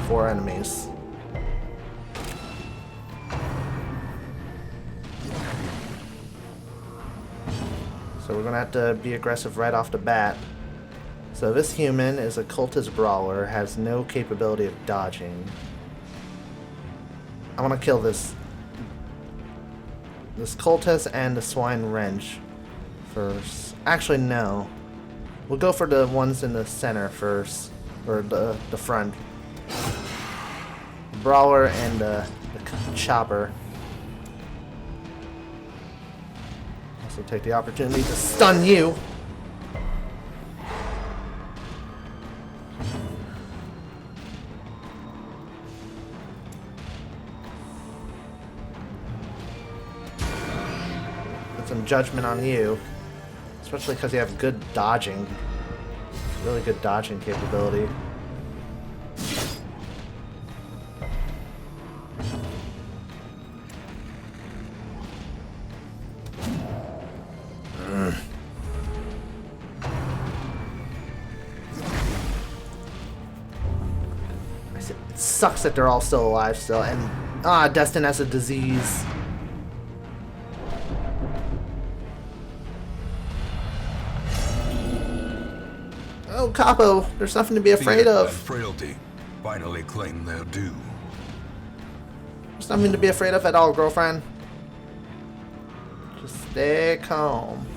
4 enemies. So we're gonna have to be aggressive right off the bat. So this human is a cultist brawler, has no capability of dodging. I want to kill this cultist and the swine wrench first. Actually, no. We'll go for the ones in the center first, or the front. Brawler and the chopper. Also take the opportunity to stun you. Some judgment on you, especially because you have good dodging, really good dodging capability. It sucks that they're all still alive still, and Destin has a disease. Oh, Capo, there's nothing to be afraid of. Frailty finally claim their due. There's nothing to be afraid of at all, girlfriend. Just stay calm.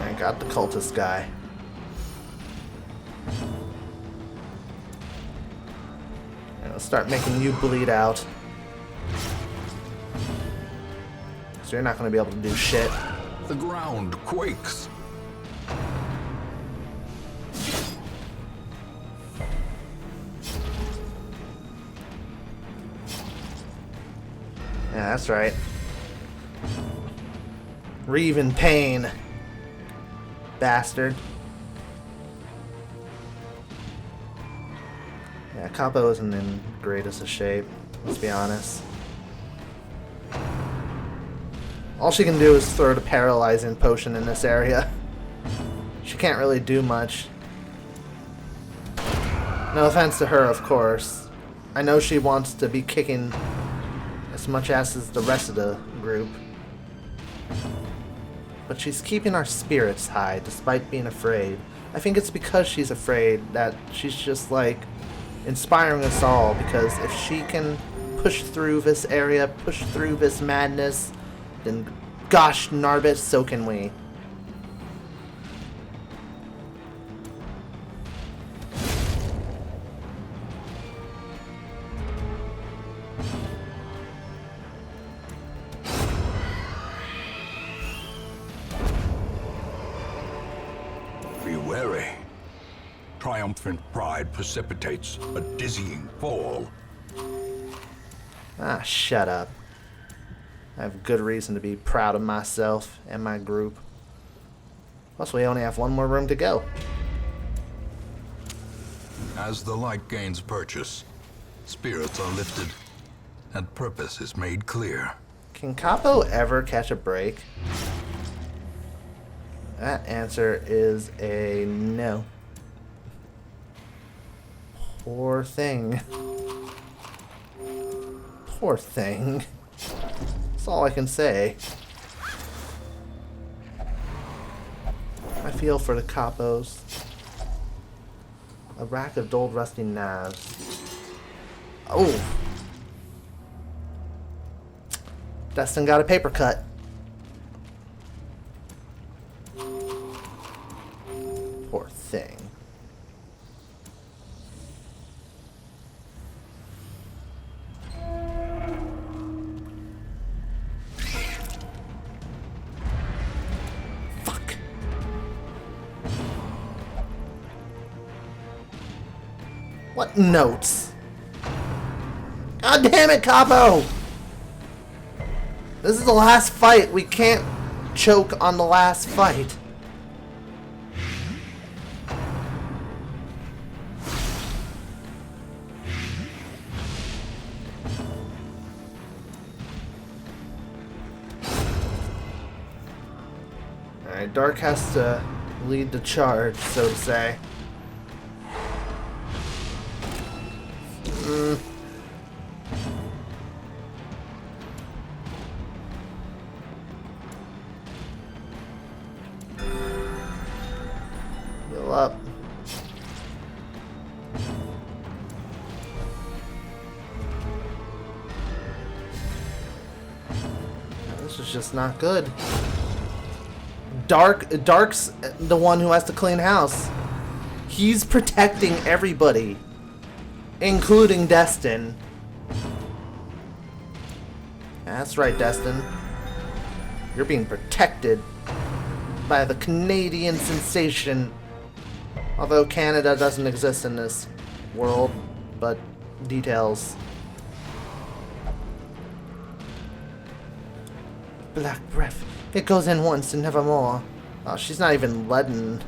I got the cultist guy. Start making you bleed out. So you're not going to be able to do shit. The ground quakes. Yeah, that's right. Reeve in pain. Bastard. Yeah, Capo isn't in greatest of shape, let's be honest. All she can do is throw the paralyzing potion in this area. She can't really do much. No offense to her, of course. I know she wants to be kicking as much ass as the rest of the group. But she's keeping our spirits high despite being afraid. I think it's because she's afraid that she's just like inspiring us all, because if she can push through this area, push through this madness, then gosh narbit, so can we. Be wary. Triumphant pride precipitates a dizzying fall. Ah, shut up. I have good reason to be proud of myself and my group. Plus, we only have one more room to go. As the light gains purchase, spirits are lifted, and purpose is made clear. Can Capo ever catch a break? That answer is a no. Poor thing. Poor thing. That's all I can say. I feel for the capos. A rack of dull rusty knives. Oh! Destin got a paper cut. Poor thing. Fuck. What notes? God damn it, Capo! This is the last fight. We can't choke on the last fight. Alright, Dark has to lead the charge, so to say. Heal up. This is just not good. Dark's the one who has to clean house. He's protecting everybody, including Destin. That's right, Destin. You're being protected by the Canadian sensation. Although Canada doesn't exist in this world, but details. Black breath. It goes in once and never more. Oh, she's not even letting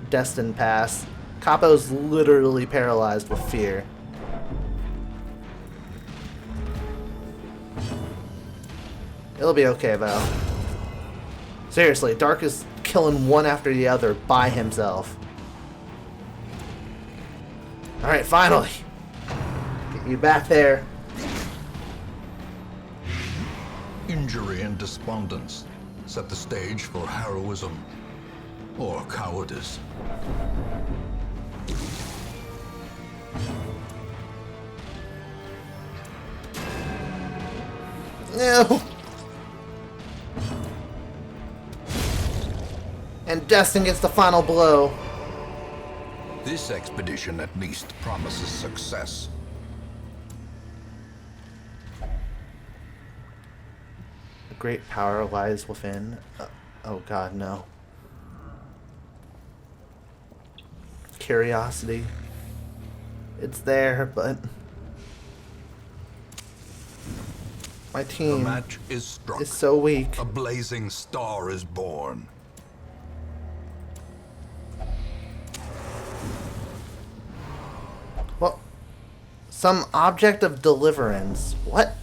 Destin pass. Capo's literally paralyzed with fear. It'll be okay, though. Seriously, Dark is killing one after the other by himself. Alright, finally. Get you back there. Injury and despondence set the stage for heroism or cowardice. No. And Destin gets the final blow. This expedition at least promises success. A great power lies within. Oh god, no. Curiosity. It's there, but my The team match is struck. is so weak. A blazing star is born. Well, some object of deliverance. What?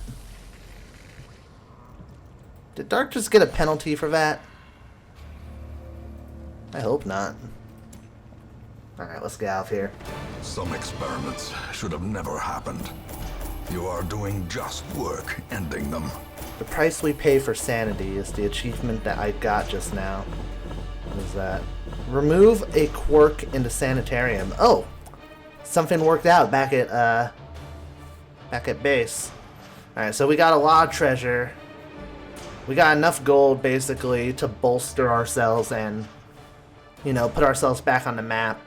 Did Dark just get a penalty for that? I hope not. Alright, let's get out of here. Some experiments should have never happened. You are doing just work ending them. The price we pay for sanity is the achievement that I got just now. What is that? Remove a quirk in the sanitarium. Oh! Something worked out back at base. Alright, so we got a lot of treasure. We got enough gold, basically, to bolster ourselves and, you know, put ourselves back on the map.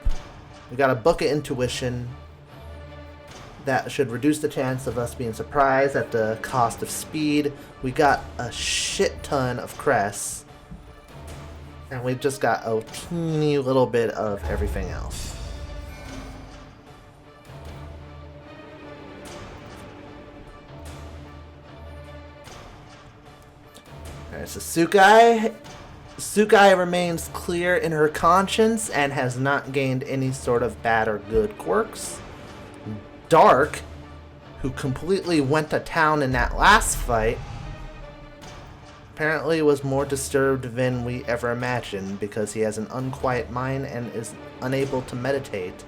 We got a book of intuition that should reduce the chance of us being surprised at the cost of speed. We got a shit ton of crests. And we just got a teeny little bit of everything else. Alright, so Sukai remains clear in her conscience and has not gained any sort of bad or good quirks. Dark, who completely went to town in that last fight, apparently was more disturbed than we ever imagined because he has an unquiet mind and is unable to meditate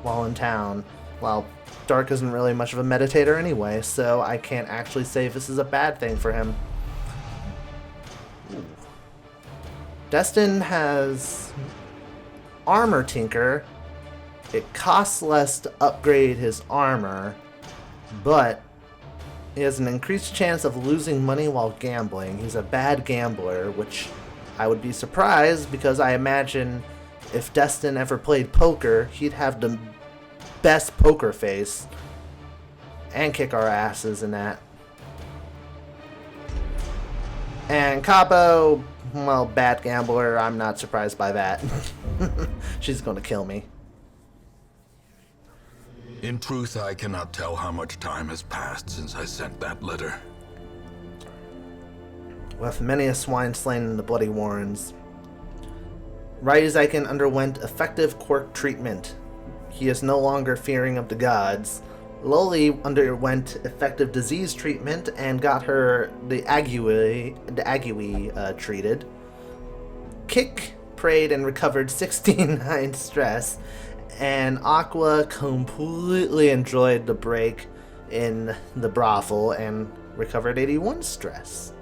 while in town. While Dark isn't really much of a meditator anyway, so I can't actually say this is a bad thing for him. Ooh. Destin has Armor Tinker. It costs less to upgrade his armor, but he has an increased chance of losing money while gambling. He's a bad gambler, which I would be surprised because I imagine if Destin ever played poker, he'd have the best poker face and kick our asses in that. And Capo, well, bad gambler, I'm not surprised by that. She's gonna kill me. In truth, I cannot tell how much time has passed since I sent that letter. With many a swine slain in the Bloody Warrens, Ryouseiken underwent effective quirk treatment. He is no longer fearing of the gods. Loli underwent effective disease treatment and got her the ague treated. Kick prayed and recovered 69 stress, and Aqua completely enjoyed the break in the brothel and recovered 81 stress.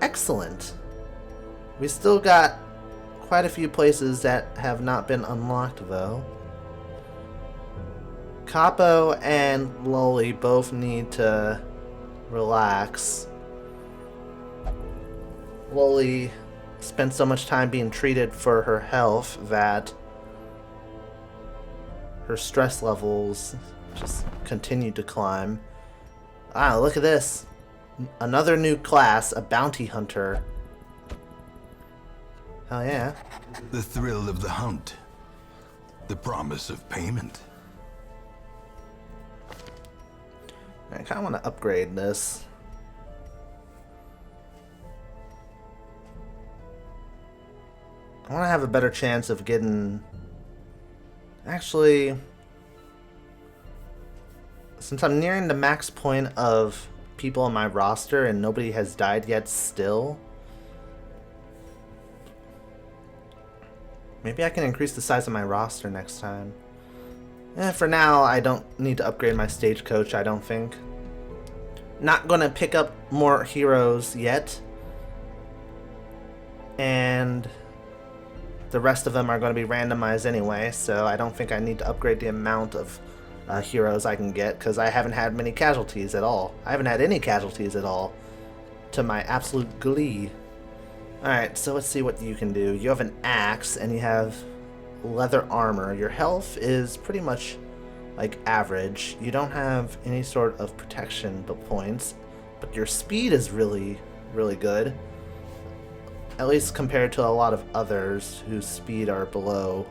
Excellent. We still got quite a few places that have not been unlocked though. Capo and Loli both need to relax. Loli spent so much time being treated for her health that her stress levels just continue to climb. Ah, look at this. Another new class, a bounty hunter. Hell yeah. The thrill of the hunt. The promise of payment. I kind of want to upgrade this. I want to have a better chance of getting... Actually, since I'm nearing the max point of people on my roster and nobody has died yet still, maybe I can increase the size of my roster next time. For now, I don't need to upgrade my stagecoach, I don't think. Not gonna pick up more heroes yet. And the rest of them are going to be randomized anyway, so I don't think I need to upgrade the amount of heroes I can get, because I haven't had many casualties at all. I haven't had any casualties at all, to my absolute glee. Alright, so let's see what you can do. You have an axe, and you have leather armor. Your health is pretty much like average. You don't have any sort of protection points, but your speed is really, really good. At least compared to a lot of others whose speed are below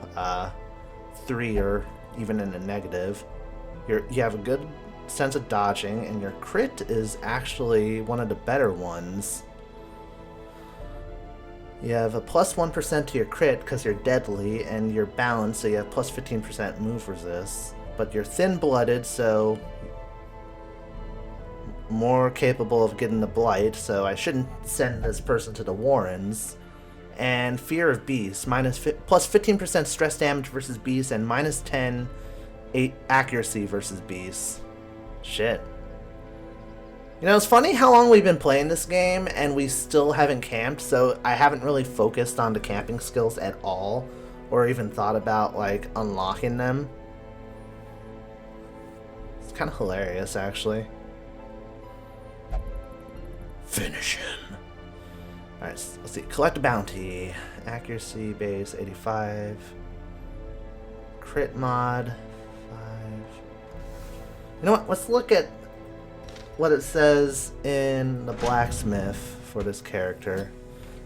3 or even in the negative. You have a good sense of dodging, and your crit is actually one of the better ones. You have a plus 1% to your crit because you're deadly, and you're balanced, so you have plus 15% move resist. But you're thin-blooded, so more capable of getting the blight, so I shouldn't send this person to the Warrens. And Fear of Beasts, plus 15% stress damage versus beasts, and minus 10 accuracy versus beasts. Shit. You know, it's funny how long we've been playing this game and we still haven't camped, so I haven't really focused on the camping skills at all, or even thought about, like, unlocking them. It's kind of hilarious, actually. Finish him. Alright, let's see. Collect a bounty. Accuracy base 85. Crit mod 5. You know what? Let's look at what it says in the blacksmith for this character.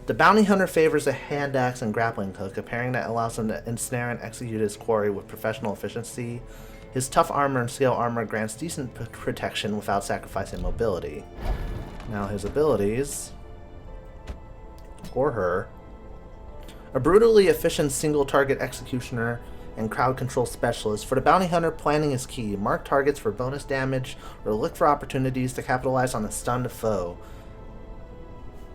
The bounty hunter favors a hand axe and grappling hook, a pairing that allows him to ensnare and execute his quarry with professional efficiency. His tough armor and scale armor grants decent protection without sacrificing mobility. Now his abilities, or her, a brutally efficient single-target executioner and crowd control specialist. For the bounty hunter, planning is key. Mark targets for bonus damage or look for opportunities to capitalize on a stunned foe.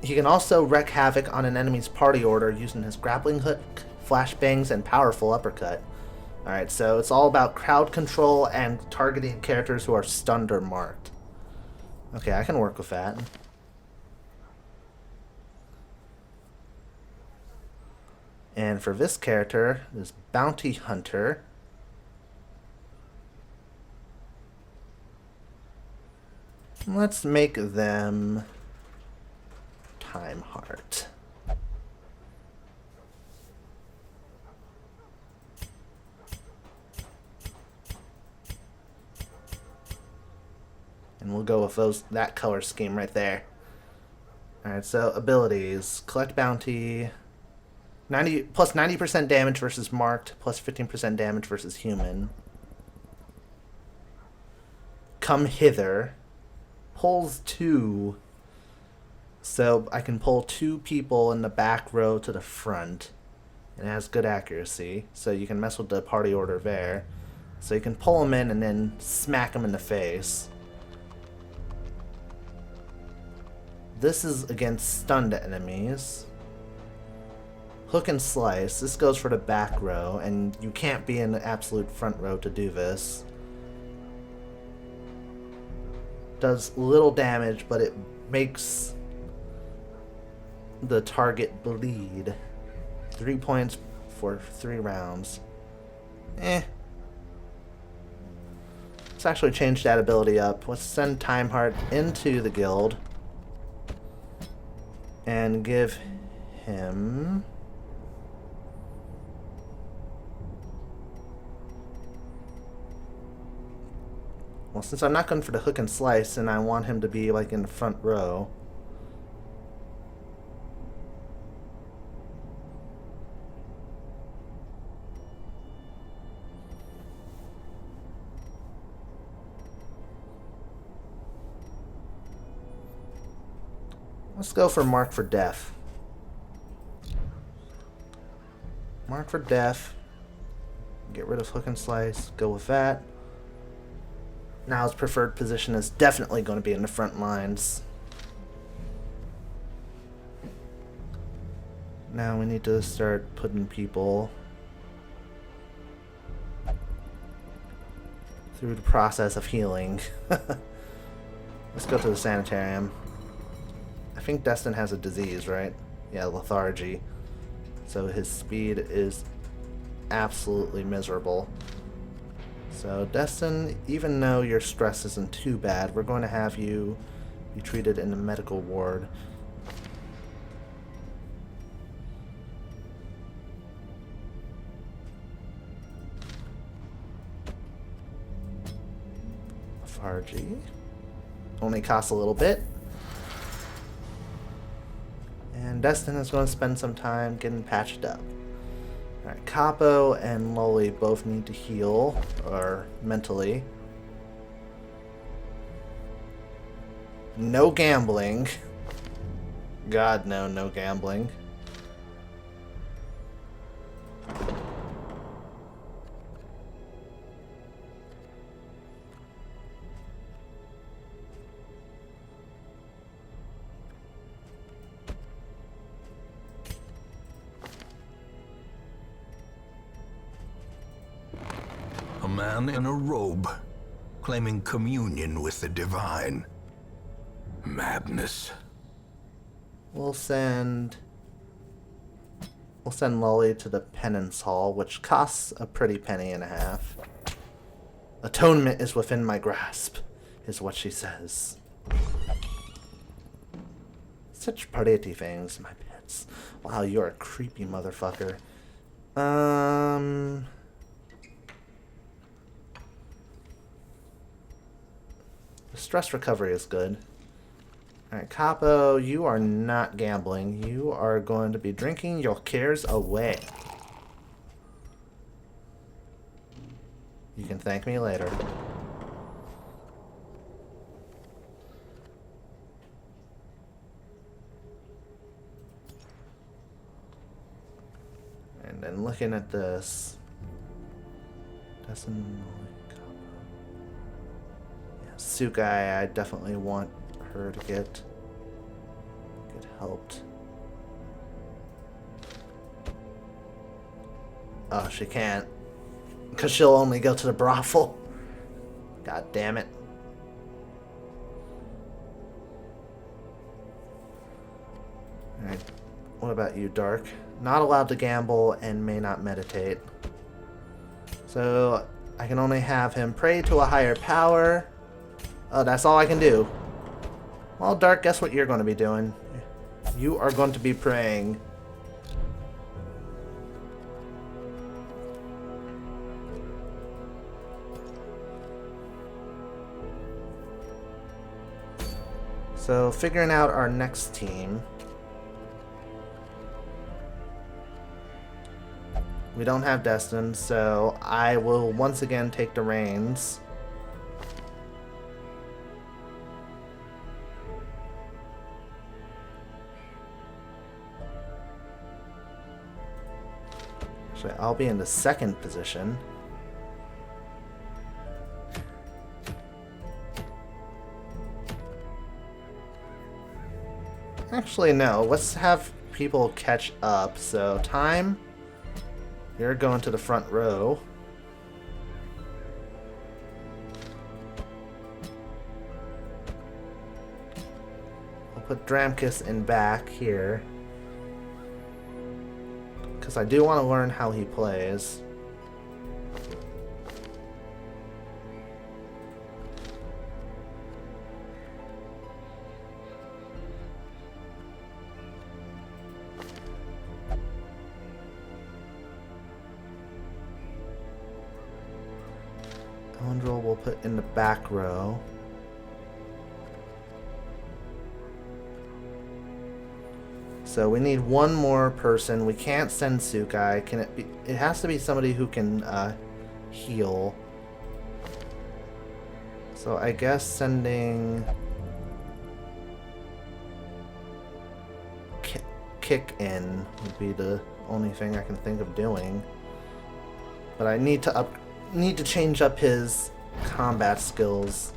He can also wreak havoc on an enemy's party order using his grappling hook, flashbangs, and powerful uppercut. Alright, so it's all about crowd control and targeting characters who are stunned or marked. Okay, I can work with that. And for this character, this bounty hunter, let's make them Timeheart. And we'll go with that color scheme right there. Alright, so abilities. Collect bounty. Plus 90% damage versus marked, plus 15% damage versus human. Come hither. Pulls 2. So I can pull 2 people in the back row to the front. And it has good accuracy. So you can mess with the party order there. So you can pull them in and then smack them in the face. This is against stunned enemies. Hook and slice. This goes for the back row, and you can't be in the absolute front row to do this. Does little damage, but it makes the target bleed. 3 points for 3 rounds. Let's actually change that ability up. Let's send Timeheart into the guild and give him... Well, since I'm not going for the hook and slice, and I want him to be like in the front row. Let's go for Mark for Death. Mark for Death. Get rid of hook and slice. Go with that. Now his preferred position is definitely going to be in the front lines. Now we need to start putting people through the process of healing. Let's go to the sanitarium. I think Destin has a disease, right? Yeah, lethargy. So his speed is absolutely miserable. So Destin, even though your stress isn't too bad, we're going to have you be treated in the medical ward. Lethargy. Only costs a little bit. And Destin is going to spend some time getting patched up. Alright, Capo and Loli both need to heal, or mentally. No gambling. God, no, no gambling. A man in a robe, claiming communion with the divine. Madness. We'll send Lolly to the penance hall, which costs a pretty penny and a half. Atonement is within my grasp, is what she says. Such pretty things, my pets. Wow, you're a creepy motherfucker. The stress recovery is good. Alright, Capo, you are not gambling. You are going to be drinking your cares away. You can thank me later. And then looking at this, Sukai, I definitely want her to get helped. Oh, she can't. Because she'll only go to the brothel. God damn it. Alright. What about you, Dark? Not allowed to gamble and may not meditate. So, I can only have him pray to a higher power. Oh, that's all I can do. Well, Dark, guess what you're going to be doing? You are going to be praying. So, figuring out our next team. We don't have Destin, so I will once again take the reins. Actually, I'll be in the second position. Actually, no. Let's have people catch up. So, Time, you're going to the front row. We'll put Dramkus in back here. Because I do want to learn how he plays. Elendril we'll put in the back row. So we need one more person. We can't send Sukai. Can it be? It has to be somebody who can heal. So I guess sending Kick in would be the only thing I can think of doing. But I need to change up his combat skills.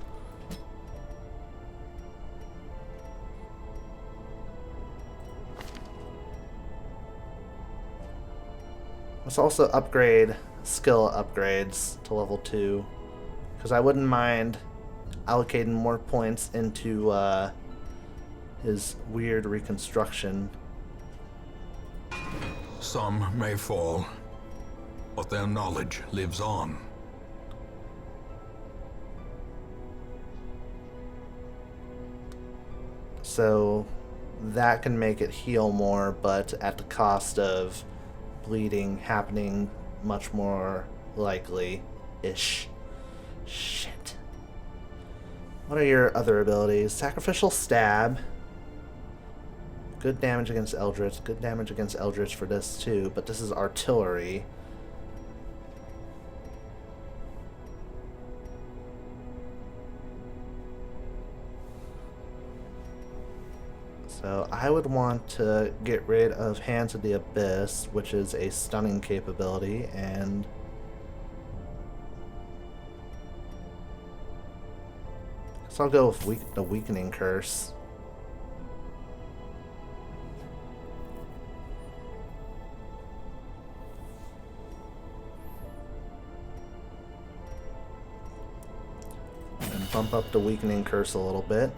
Let's also upgrade skill upgrades to level 2, because I wouldn't mind allocating more points into his weird reconstruction. Some may fall, but their knowledge lives on. So that can make it heal more, but at the cost of bleeding happening much more likely-ish. Shit. What are your other abilities? Sacrificial Stab. Good damage against Eldritch. Good damage against Eldritch for this too, but this is artillery. So I would want to get rid of Hands of the Abyss, which is a stunning capability, and so I'll go with the Weakening Curse. And bump up the Weakening Curse a little bit,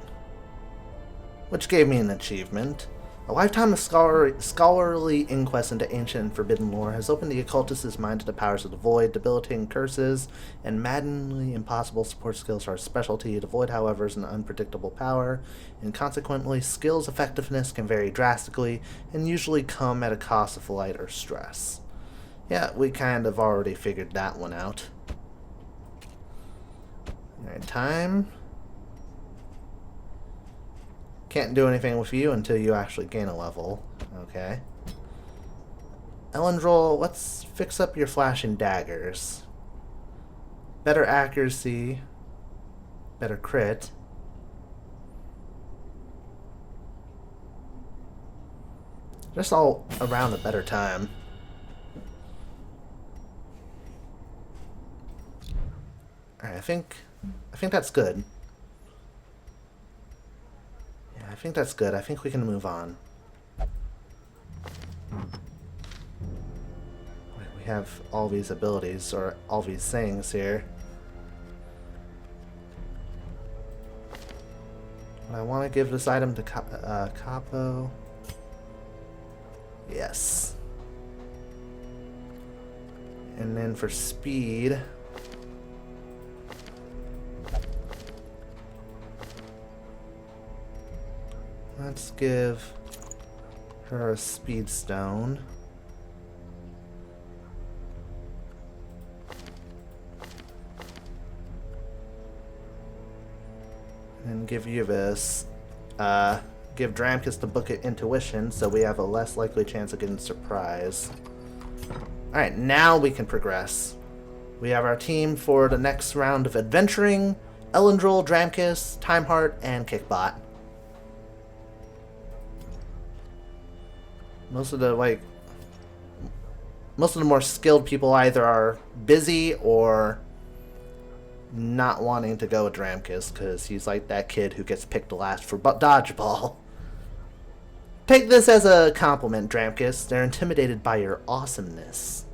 which gave me an achievement. A lifetime of scholarly inquest into ancient and forbidden lore has opened the occultist's mind to the powers of the void. Debilitating curses and maddeningly impossible support skills are a specialty. The void, however, is an unpredictable power, and consequently, skills' effectiveness can vary drastically and usually come at a cost of light or stress. Yeah, we kind of already figured that one out. Alright, Time. Can't do anything with you until you actually gain a level. Okay. Elendril, let's fix up your flashing daggers. Better accuracy. Better crit. Just all around a better time. Alright, I think that's good. I think that's good. I think we can move on. We have all these abilities, or all these things here. I want to give this item to Capo. Yes. And then for speed, let's give her a speed stone. And give you this. Give Dramkus to book it intuition, so we have a less likely chance of getting surprise. Alright, now we can progress. We have our team for the next round of adventuring. Elendril, Dramkus, Timeheart, and Kickbot. Most of the more skilled people either are busy or not wanting to go with Dramkus because he's like that kid who gets picked last for dodgeball. Take this as a compliment, Dramkus. They're intimidated by your awesomeness.